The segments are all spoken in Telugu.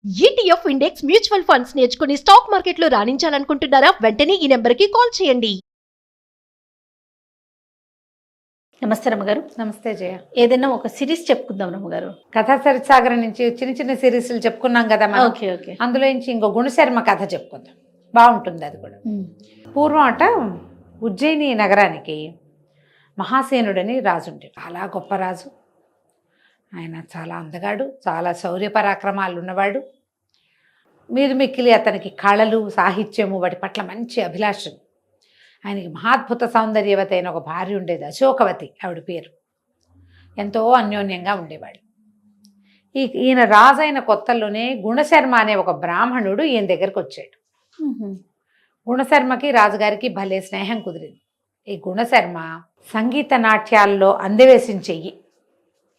ఈటీఎఫ్ ఇండెక్స్ మ్యూచువల్ ఫండ్స్ నేర్చుకుని స్టాక్ మార్కెట్లో రాణించాలనుకుంటున్నారా? వెంటనే ఈ నెంబర్కి కాల్ చేయండి. నమస్తే రమ్మగారు. నమస్తే జయ. ఏదైనా ఒక సిరీస్ చెప్పుకుందాం రమ్మగారు. కథా సరిసాగర్ నుంచి చిన్న చిన్న సిరీస్లు చెప్పుకున్నాం కదా మనం. Okay okay. అందులో నుంచి ఇంకో గుణశర్మ కథ చెప్పుకుందాం, బాగుంటుంది అది కూడా. పూర్వం అట ఉజ్జయిని నగరానికి మహాసేనుడని రాజు ఉండే, చాలా గొప్ప రాజు. ఆయన చాలా అందగాడు, చాలా శౌర్య పరాక్రమాలు ఉన్నవాడు. మీరు మిక్కిలి అతనికి కళలు, సాహిత్యము వాటి పట్ల మంచి అభిలాషలు. ఆయనకి మహాద్భుత సౌందర్యవతి అయిన ఒక భార్య ఉండేది, అశోకవతి ఆవిడ పేరు. ఎంతో అన్యోన్యంగా ఉండేవాడు. ఈయన రాజైన కొత్తల్లోనే గుణశర్మ అనే ఒక బ్రాహ్మణుడు ఈయన దగ్గరికి వచ్చాడు. గుణశర్మకి రాజుగారికి భలే స్నేహం కుదిరింది. ఈ గుణశర్మ సంగీత నాట్యాల్లో అందవేసించెయ్యి.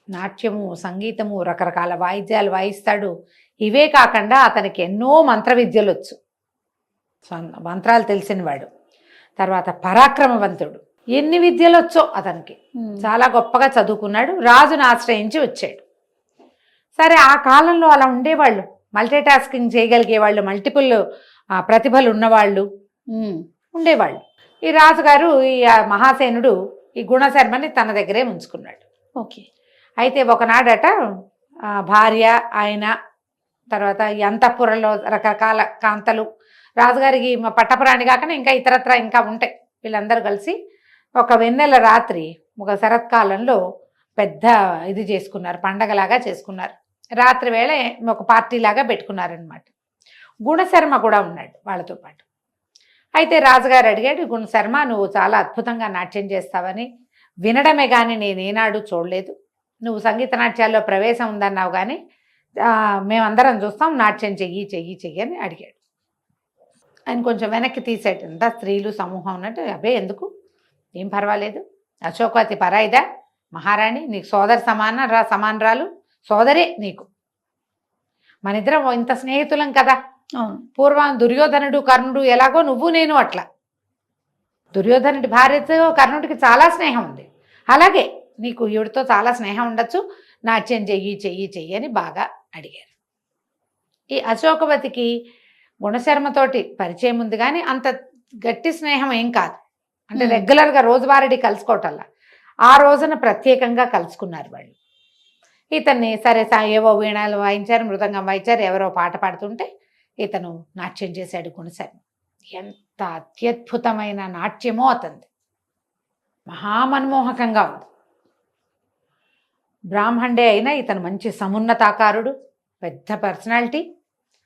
నాట్యము, సంగీతము, రకరకాల వాయిద్యాలు వాయిస్తాడు. ఇవే కాకుండా అతనికి ఎన్నో మంత్ర విద్యలు వచ్చు, మంత్రాలు తెలిసినవాడు. తర్వాత పరాక్రమవంతుడు, ఎన్ని విద్యలు వచ్చో అతనికి. చాలా గొప్పగా చదువుకున్నాడు. రాజును ఆశ్రయించి వచ్చాడు. సరే, ఆ కాలంలో అలా ఉండేవాళ్ళు, మల్టీటాస్కింగ్ చేయగలిగేవాళ్ళు, మల్టిపుల్ ప్రతిభలు ఉన్నవాళ్ళు ఉండేవాళ్ళు. ఈ రాజుగారు, ఈ మహాసేనుడు ఈ గుణశర్మని తన దగ్గరే ఉంచుకున్నాడు. ఓకే. అయితే ఒకనాడట భార్య, ఆయన, తర్వాత ఈ అంతఃపురంలో రకరకాల కాంతలు, రాజుగారికి పట్టపురాణి కాకుండా ఇంకా ఇతరత్ర ఇంకా ఉంటాయి. వీళ్ళందరూ కలిసి ఒక వెన్నెల రాత్రి, ఒక శరత్కాలంలో పెద్ద ఇది చేసుకున్నారు, పండగలాగా చేసుకున్నారు. రాత్రి వేళ ఒక పార్టీలాగా పెట్టుకున్నారనమాట. గుణశర్మ కూడా ఉన్నాడు వాళ్ళతో పాటు. అయితే రాజుగారు అడిగాడు, గుణశర్మ, నువ్వు చాలా అద్భుతంగా నాట్యం చేస్తావని వినడమే కానీ నేనేనాడు చూడలేదు. నువ్వు సంగీత నాట్యాల్లో ప్రవేశం ఉందన్నావు కానీ మేమందరం చూస్తాం, నాట్యం చెయ్యి చెయ్యి చెయ్యి అని అడిగాడు. ఆయన కొంచెం వెనక్కి తీసాడు. అంతా స్త్రీలు సమూహం ఉన్నట్టు. అబ్బే ఎందుకు, ఏం పర్వాలేదు, అశోకవతి పరాయిదా, మహారాణి, నీకు సోదరి సమానరాలు, సోదరే నీకు. మన ఇద్దరం ఇంత స్నేహితులం కదా. పూర్వం దుర్యోధనుడు, కర్ణుడు ఎలాగో నువ్వు నేను అట్లా. దుర్యోధనుడి భార్యతో కర్ణుడికి చాలా స్నేహం ఉంది, అలాగే నీకు ఈవిడితో చాలా స్నేహం ఉండొచ్చు, నాట్యం చెయ్యి చెయ్యి చెయ్యి అని బాగా అడిగారు. ఈ అశోకవతికి గుణశర్మతోటి పరిచయం ఉంది కానీ అంత గట్టి స్నేహం ఏం కాదు. అంటే రెగ్యులర్గా రోజువారీ కలుసుకోవటల్లా. ఆ రోజున ప్రత్యేకంగా కలుసుకున్నారు వాళ్ళు. ఇతన్ని సరే ఏవో వీణాలు వాయించారు, మృదంగం వాయించారు, ఎవరో పాట పాడుతుంటే ఇతను నాట్యం చేశాడు గుణశర్మ. ఎంత అత్యద్భుతమైన నాట్యమో అతనిది, మహామన్మోహకంగా ఉంది. బ్రాహ్మణుడే అయినా ఇతను మంచి సమున్నతాకారుడు, పెద్ద పర్సనాలిటీ.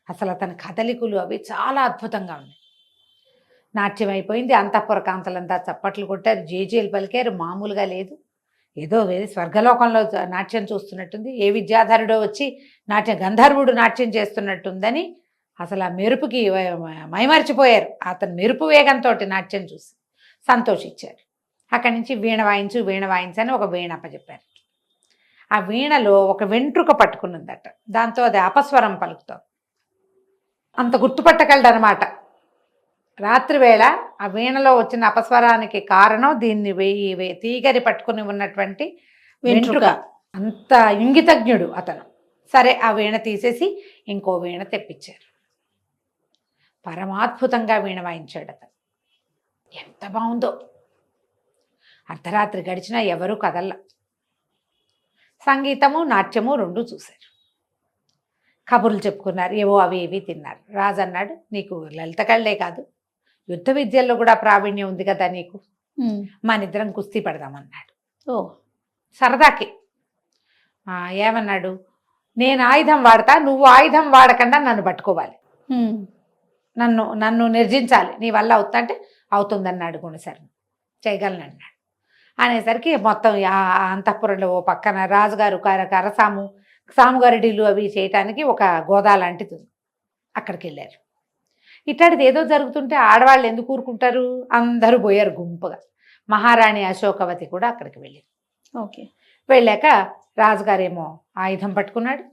అసలు అతని కదలికలు అవి చాలా అద్భుతంగా ఉన్నాయి. నాట్యం అయిపోయింది. అంతఃపుర కాంతలంతా చప్పట్లు కొట్టారు, జేజేలు పలికారు. మామూలుగా లేదు, ఏదో వేరే స్వర్గలోకంలో నాట్యం చూస్తున్నట్టుంది. ఏ విద్యాధరుడో వచ్చి గంధర్వుడు నాట్యం చేస్తున్నట్టుందని అసలు ఆ మెరుపుకి మైమరిచిపోయారు. అతను మెరుపు వేగంతో నాట్యం చూసి సంతోషించారు. అక్కడి నుంచి వీణ వాయించని ఒక వీణ అప్పచెప్పారు. ఆ వీణలో ఒక వెంట్రుక పట్టుకున్నదట, దాంతో అది అపస్వరం పలుకుతాం. అంత గుర్తుపట్టగలడనమాట. రాత్రివేళ ఆ వీణలో వచ్చిన అపస్వరానికి కారణం దీన్ని తీగరి పట్టుకుని ఉన్నటువంటి వెంట్రుక. అంత ఇంగితజ్ఞుడు అతను. సరే, ఆ వీణ తీసేసి ఇంకో వీణ తెప్పించారు. పరమాద్భుతంగా వీణ వాయించాడు అతను. ఎంత బాగుందో. అర్ధరాత్రి గడిచినా ఎవరూ కదల్లా. సంగీతము, నాట్యము రెండూ చూశారు. కబుర్లు చెప్పుకున్నారు, ఏవో అవి ఇవి తిన్నారు. రాజు అన్నాడు, నీకు లలిత కళ్ళే కాదు, యుద్ధ విద్యల్లో కూడా ప్రావీణ్యం ఉంది కదా నీకు, మనిద్దరం కుస్తీ పడదామన్నాడు. సరదాకి. ఏమన్నాడు, నేను ఆయుధం వాడతా, నువ్వు ఆయుధం వాడకుండా నన్ను పట్టుకోవాలి, నన్ను నిర్జించాలి, నీ వల్ల అవుతా అంటే అవుతుందన్నాడు గుణశర్మ. చేయగలను అన్నాడు. అనేసరికి మొత్తం అంతఃపురంలో ఓ పక్కన రాజుగారు సాముగారిడీలు అవి చేయటానికి ఒక గోదా లాంటిది ఉంది, అక్కడికి వెళ్ళారు. ఇట్లాంటిది ఏదో జరుగుతుంటే ఆడవాళ్ళు ఎందుకు ఊరుకుంటారు, అందరూ పోయారు గుంపుగా. మహారాణి అశోకవతి కూడా అక్కడికి వెళ్ళింది. ఓకే. వెళ్ళాక రాజుగారేమో ఆయుధం పట్టుకున్నాడు,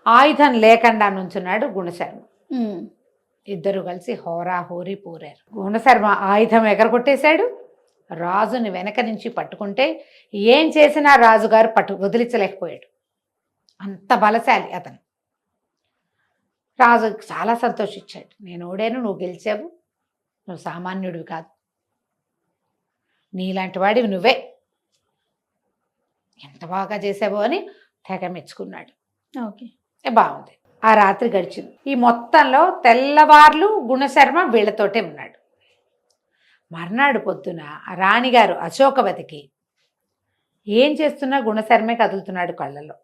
ఆయుధం లేకుండా నుంచున్నాడు గుణశర్మ. ఇద్దరు కలిసి హోరీ పోరారు. గుణశర్మ ఆయుధం ఎగరగొట్టేశాడు. రాజుని వెనక నుంచి పట్టుకుంటే ఏం చేసినా రాజుగారు వదిలించలేకపోయాడు. అంత బలశాలి అతను. రాజు చాలా సంతోషించాడు. నేను ఓడాను, నువ్వు గెలిచావు, నువ్వు సామాన్యుడివి కాదు, నీలాంటి వాడివి నువ్వే, ఎంత బాగా చేసావో అని తెగ మెచ్చుకున్నాడు. ఓకే. బాగుంది. ఆ రాత్రి గడిచింది. ఈ మొత్తంలో తెల్లవార్లు గుణశర్మ వీళ్ళతోటే ఉన్నాడు. మర్నాడు పొద్దున రాణిగారు అశోకవతికి ఏం చేస్తున్నా గుణశర్మే కదులుతున్నాడు కళ్ళల్లో.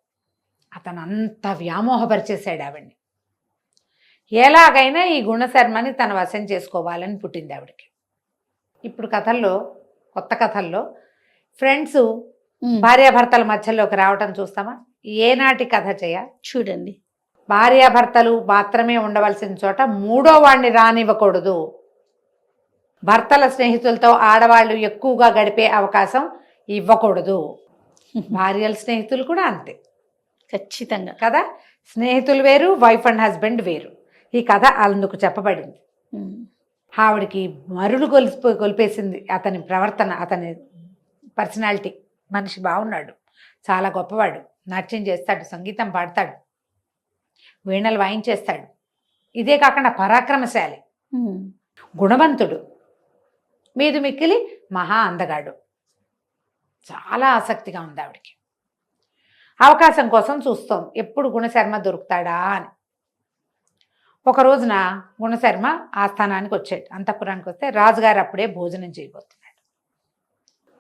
అతను అంత వ్యామోహపరిచేశాడు ఆవిడ్ని. ఎలాగైనా ఈ గుణశర్మని తన వశం చేసుకోవాలని పుట్టింది ఆవిడకి. ఇప్పుడు కథల్లో, కొత్త కథల్లో ఫ్రెండ్స్ భార్యాభర్తల మధ్యలోకి రావటం చూస్తామా? ఏనాటి కథ చూడండి. భార్యాభర్తలు మాత్రమే ఉండవలసిన చోట మూడో వాడిని రానివ్వకూడదు. భర్తల స్నేహితులతో ఆడవాళ్ళు ఎక్కువగా గడిపే అవకాశం ఇవ్వకూడదు. భార్యల స్నేహితులు కూడా అంతే ఖచ్చితంగా కదా. స్నేహితులు వేరు, వైఫ్ అండ్ హస్బెండ్ వేరు. ఈ కథ అందుకు చెప్పబడింది. ఆవిడికి మరులు కొలిపేసింది అతని ప్రవర్తన, అతని పర్సనాలిటీ. మనిషి బాగున్నాడు, చాలా గొప్పవాడు, నాట్యం చేస్తాడు, సంగీతం పాడతాడు, వీణలు వాయించేస్తాడు. ఇదే కాకుండా పరాక్రమశాలి, గుణవంతుడు, మీదు మిక్కిలి మహా అందగాడు. చాలా ఆసక్తిగా ఉంది ఆవిడికి. అవకాశం కోసం చూస్తాం, ఎప్పుడు గుణశర్మ దొరుకుతాడా అని. ఒక రోజున గుణశర్మ ఆస్థానానికి వచ్చాడు. అంతఃపురానికి వస్తే రాజుగారు అప్పుడే భోజనం చేయబోతున్నాడు.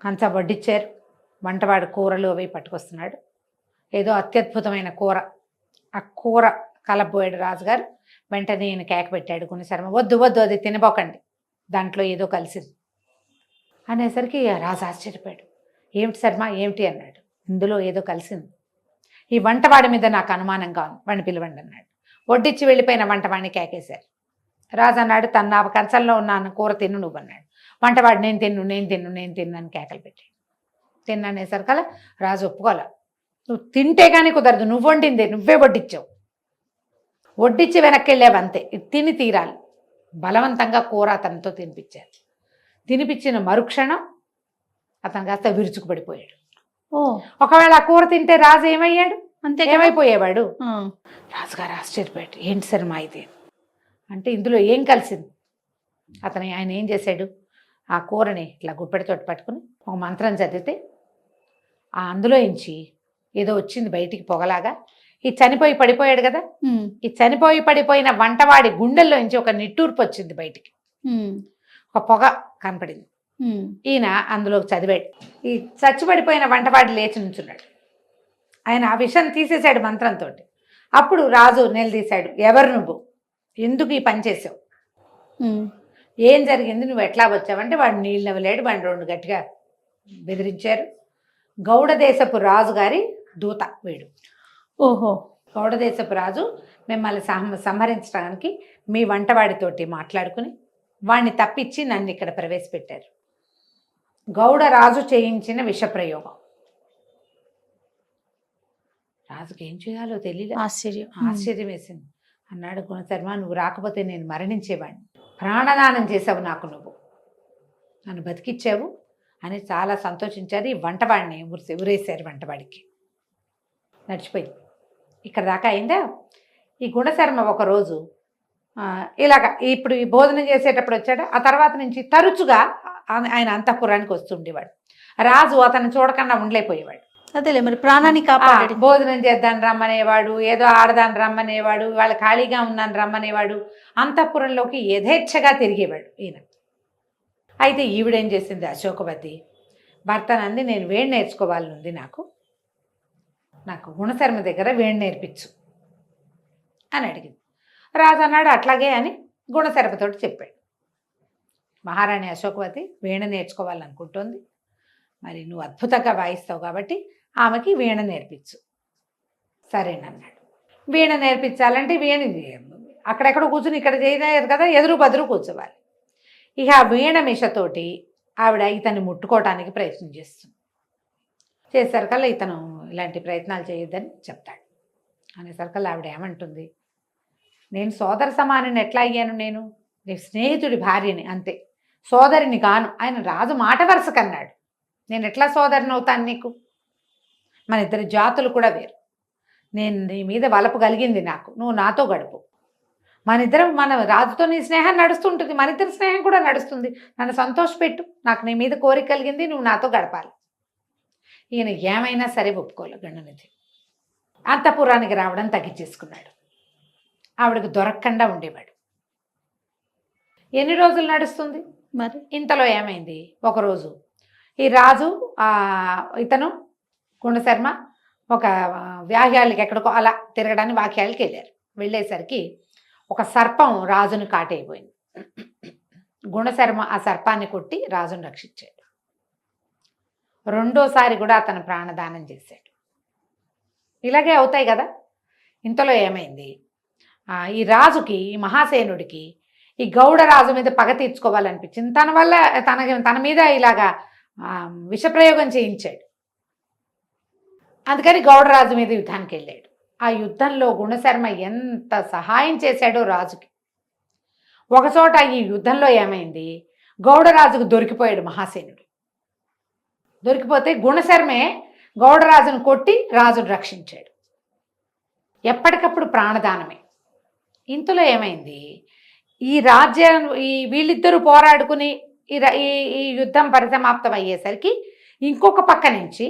అంతా వడ్డిచ్చారు. వంటవాడు కూరలు అవి పట్టుకొస్తున్నాడు. ఏదో అత్యద్భుతమైన కూర, ఆ కూర కలబోయాడు రాజుగారు. వెంటనే ఈయన కేక పెట్టాడు గుణశర్మ, వద్దు వద్దు, అది తినబోకండి, దాంట్లో ఏదో కలిసింది అనేసరికి రాజు ఆశ్చర్యపోయాడు. ఏమిటి శర్మ, ఏమిటి అన్నాడు. ఇందులో ఏదో కలిసింది, ఈ వంటవాడి మీద నాకు అనుమానంగా ఉంది, వాడిని పిలవండి అన్నాడు. వడ్డిచ్చి వెళ్ళిపోయిన వంటవాడిని కేకేశారు. రాజు అన్నాడు, తన కంచంలో ఉన్న కూర తిన్ను నువ్వు అన్నాడు. వంటవాడు నేను తిన్ను నేను తిన్ను నేను తిన్ను అని కేకలు పెట్టాడు. తిన్ననేసరికల్లా రాజు ఒప్పుకోలే. నువ్వు తింటే కానీ కుదరదు, నువ్వు వండిందే, నువ్వే వడ్డిచ్చావు, వడ్డిచ్చి వెనక్కి వెళ్ళావు అంతే, ఇది తిని తీరాలి. బలవంతంగా కూర అతనితో తినిపించారు. తినిపించిన మరుక్షణం అతను కాస్త విరుచుకుపడిపోయాడు. ఒకవేళ ఆ కూర తింటే రాజు ఏమయ్యాడు, అంతే ఏమైపోయేవాడు. రాజుగారు ఆశ్చర్యపోయాడు. ఏంటి సార్ మా ఇది అంటే, ఇందులో ఏం కలిసింది? ఆయన ఏం చేశాడు, ఆ కూరని ఇట్లా గుప్పెడితోటి పట్టుకుని ఒక మంత్రం చదివితే అందులో నుంచి ఏదో వచ్చింది బయటికి పొగలాగా. ఈ చనిపోయి పడిపోయాడు కదా, ఈ చనిపోయి పడిపోయిన వంటవాడి గుండెల్లో నుంచి ఒక నిట్టూర్పు వచ్చింది బయటికి, ఒక పొగ కనపడింది. ఈయన అందులో చదివాడు. ఈ చచ్చిపడిపోయిన వంటవాడి లేచి నుంచున్నాడు. ఆయన ఆ విషయం తీసేశాడు మంత్రంతో. అప్పుడు రాజు నిలదీశాడు, ఎవరు నువ్వు, ఎందుకు ఈ పని చేసావు, ఏం జరిగింది, నువ్వు ఎట్లా వచ్చావంటే వాడు నీళ్ళు నవ్వలేడు. వాడిని రెండు గట్టిగా బెదిరించారు. గౌడ దేశపు రాజు గారి దూత వీడు. ఓహో. గౌడ దేశపు రాజు మిమ్మల్ని సంహరించడానికి మీ వంటవాడితోటి మాట్లాడుకుని వాడిని తప్పించి నన్ను ఇక్కడ ప్రవేశపెట్టారు. గౌడ రాజు చేయించిన విషప్రయోగం. రాజుకి ఏం చేయాలో తెలియదు. ఆశ్చర్యం వేసింది. అన్నాడు గుణశర్మ, నువ్వు రాకపోతే నేను మరణించేవాడిని, ప్రాణదానం చేసావు నాకు, నువ్వు నన్ను బతికిచ్చావు అని చాలా సంతోషించారు. ఈ వంటవాడిని ఉరేశారు. వంటవాడికి నడిచిపోయింది. ఇక్కడ దాకా అయిందా. ఈ గుణశర్మ ఒకరోజు ఇలాగ ఇప్పుడు ఈ భోజనం చేసేటప్పుడు వచ్చాడు. ఆ తర్వాత నుంచి తరచుగా ఆయన అంతఃపురానికి వస్తుండేవాడు. రాజు అతను చూడకుండా ఉండలేకపోయేవాడు. అదేలే, మరి ప్రాణాన్ని కాపాడాడు. భోజనం చేద్దాం రమ్మనేవాడు, ఏదో ఆడదాన్ని రమ్మనేవాడు, వాళ్ళు ఖాళీగా ఉన్నాను రమ్మనేవాడు. అంతఃపురంలోకి యథేచ్ఛగా తిరిగేవాడు ఈయన. అయితే ఈవిడేం చేసింది, అశోకవతి భర్తనంది, నేను వేడి నేర్చుకోవాలని ఉంది, నాకు గుణశర్మ దగ్గర వేడి నేర్పించు అని అడిగింది. రాజు అన్నాడు అట్లాగే అని గుణశర్మతోటి చెప్పాడు. మహారాణి అశోకవతి వీణ నేర్చుకోవాలనుకుంటోంది, మరి నువ్వు అద్భుతంగా వాయిస్తావు కాబట్టి ఆమెకి వీణ నేర్పించు. సరేనన్నాడు. వీణ నేర్పించాలంటే వీణ అక్కడెక్కడ కూర్చుని ఇక్కడ చేయలేదు కదా, ఎదురు బదురు కూర్చోవాలి. ఇక ఆ వీణ మిషతోటి ఆవిడ ఇతన్ని ముట్టుకోవటానికి ప్రయత్నం చేస్తుంది. చేసేసరికల్లా ఇతను ఇలాంటి ప్రయత్నాలు చేయొద్దని చెప్తాడు. అనేసరికల్లా ఆవిడ ఏమంటుంది, నేను సోదర సమానని ఎట్లా అయ్యాను, నేను నీ స్నేహితుడి భార్యని అంతే, సోదరిని కాను. ఆయన రాజు మాట వరుస కన్నాడు, నేను ఎట్లా సోదరిని అవుతాను నీకు, మన ఇద్దరి జాతులు కూడా వేరు, నేను నీ మీద వలపు కలిగింది నాకు, నువ్వు నాతో గడుపు, మన రాజుతో నీ స్నేహం నడుస్తుంటుంది, మన ఇద్దరి స్నేహం కూడా నడుస్తుంది. నన్ను సంతోషపెట్టు, నాకు నీ మీద కోరిక కలిగింది, నువ్వు నాతో గడపాలి. ఈయన ఏమైనా సరే ఒప్పుకోలే గండనిధి. అంతఃపురానికి రావడం తగ్గించేసుకున్నాడు. ఆవిడకు దొరకకుండా ఉండేవాడు. ఎన్ని రోజులు నడుస్తుంది మరి ఇంతలో ఏమైంది, ఒకరోజు ఈ రాజు ఇతను గుణశర్మ ఒక వ్యాహ్యాలకి ఎక్కడికో అలా తిరగడానికి వాక్యాలకి వెళ్ళేసరికి ఒక సర్పం రాజుని కాటైపోయింది. గుణశర్మ ఆ సర్పాన్ని కొట్టి రాజును రక్షించాడు. రెండోసారి కూడా అతను ప్రాణదానం చేశాడు. ఇలాగే అవుతాయి కదా. ఇంతలో ఏమైంది, ఈ రాజుకి, ఈ మహాసేనుడికి ఈ గౌడ రాజు మీద పగ తీర్చుకోవాలనిపించింది. తన వల్ల తన మీద ఇలాగా విషప్రయోగం చేయించాడు. అందుకని గౌడరాజు మీద యుద్ధానికి వెళ్ళాడు. ఆ యుద్ధంలో గుణశర్మ ఎంత సహాయం చేశాడో రాజుకి. ఒకచోట ఈ యుద్ధంలో ఏమైంది, గౌడరాజుకు దొరికిపోయాడు మహాసేనుడు. దొరికిపోతే గుణశర్మే గౌడరాజును కొట్టి రాజును రక్షించాడు. ఎప్పటికప్పుడు ప్రాణదానమే. ఇంతలో ఏమైంది, ఈ రాజ్యం వీళ్ళిద్దరూ పోరాడుకుని ఈ యుద్ధం పరిసమాప్తం అయ్యేసరికి ఇంకొక పక్క నుంచి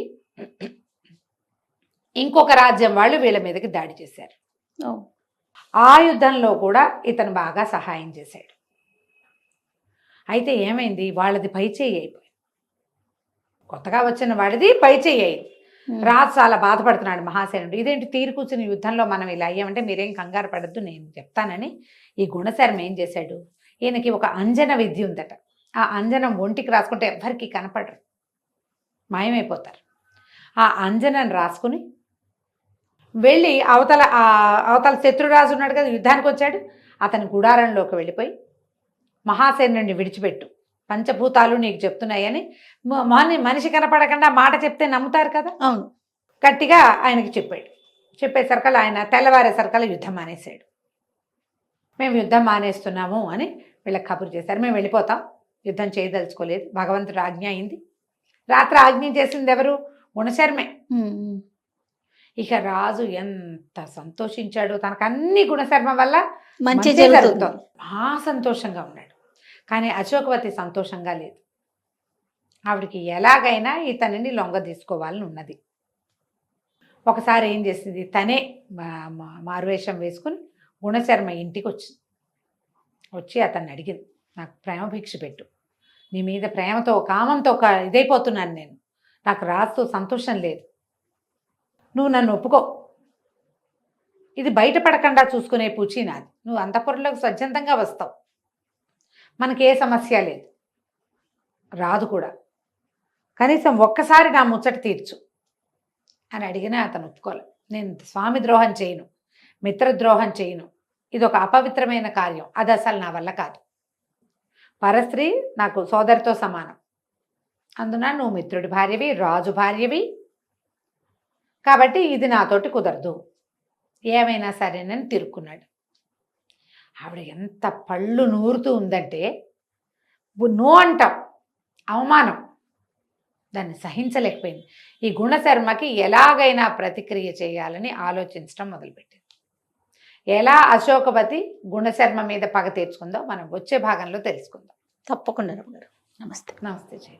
ఇంకొక రాజ్యం వాళ్ళు వీళ్ళ మీదకి దాడి చేశారు. ఆ యుద్ధంలో కూడా ఇతను బాగా సహాయం చేశాడు. అయితే ఏమైంది, వాళ్ళది పైచేయి అయిపోయింది. కొత్తగా వచ్చిన వాడిది పైచేయి అయింది. రాజు చాలా బాధపడుతున్నాడు మహాసేనుడు. ఇదేంటి తీరు కూర్చుని యుద్ధంలో మనం ఇలా అయ్యామంటే మీరేం కంగారు పడద్దు, నేను చెప్తానని ఈ గుణశర్మ ఏం చేశాడు, ఈయనకి ఒక అంజన విద్య ఉందట. ఆ అంజనం ఒంటికి రాసుకుంటే ఎవ్వరికి కనపడరు, మాయమైపోతారు. ఆ అంజనను రాసుకుని వెళ్ళి అవతల శత్రురాజు ఉన్నాడు కదా, యుద్ధానికి వచ్చాడు, అతని గుడారంలోకి వెళ్ళిపోయి మహాసేనుడిని విడిచిపెట్టు, పంచభూతాలు నీకు చెప్తున్నాయని మనిషి కనపడకుండా మాట చెప్తే నమ్ముతారు కదా. అవును, గట్టిగా ఆయనకి చెప్పాడు. చెప్పేసరికల్లా ఆయన తెల్లవారేసరికల్లా యుద్ధం మానేశాడు. మేము యుద్ధం మానేస్తున్నాము అని వీళ్ళకి కబురు చేశారు. మేము వెళ్ళిపోతాం, యుద్ధం చేయదలుచుకోలేదు, భగవంతుడు ఆజ్ఞ అయింది. రాత్రి ఆజ్ఞ చేసింది ఎవరు, గుణశర్మే. ఇక రాజు ఎంత సంతోషించాడో, తనకు అన్ని గుణశర్మ వల్ల మంచి జరుగుతుంది. మహా సంతోషంగా ఉన్నాడు. కానీ అశోకవతి సంతోషంగా లేదు. ఆవిడికి ఎలాగైనా ఇతనిని లొంగ తీసుకోవాలని ఉన్నది. ఒకసారి ఏం చేసింది, తనే మారువేషం వేసుకుని గుణశర్మ ఇంటికి వచ్చి అతన్ని అడిగింది, నాకు ప్రేమ భిక్ష పెట్టు, నీ మీద ప్రేమతో కామంతో ఇదైపోతున్నాను నేను, నాకు రాజుతో సంతోషం లేదు, నువ్వు నన్ను ఒప్పుకో, ఇది బయటపడకుండా చూసుకునే పూచి నాది, నువ్వు అంతఃపురంలోకి స్వచ్ఛందంగా వస్తావు, మనకే సమస్య లేదు, రాదు కూడా, కనీసం ఒక్కసారి నా ముచ్చట తీర్చు అని అడిగినా అతను ఒప్పుకోలే. నేను స్వామి ద్రోహం చేయను, మిత్రద్రోహం చేయను, ఇది ఒక అపవిత్రమైన కార్యం, అది అసలు నా వల్ల కాదు, పరస్త్రీ నాకు సోదరితో సమానం, అందున నువ్వు మిత్రుడి భార్యవి, రాజు భార్యవి, కాబట్టి ఇది నాతోటి కుదరదు, ఏమైనా సరేనని తిరుక్కున్నాడు. ఆవిడ ఎంత పళ్ళు నూరుతూ ఉందంటే, నో అంటాం, అవమానం, దాన్ని సహించలేకపోయింది. ఈ గుణశర్మకి ఎలాగైనా ప్రతిక్రియ చేయాలని ఆలోచించడం మొదలుపెట్టింది. ఎలా అశోకవతి గుణశర్మ మీద పగ తీర్చుకుందో మనం వచ్చే భాగంలో తెలుసుకుందాం. తప్పకుండా. నమస్తే. నమస్తే జయ.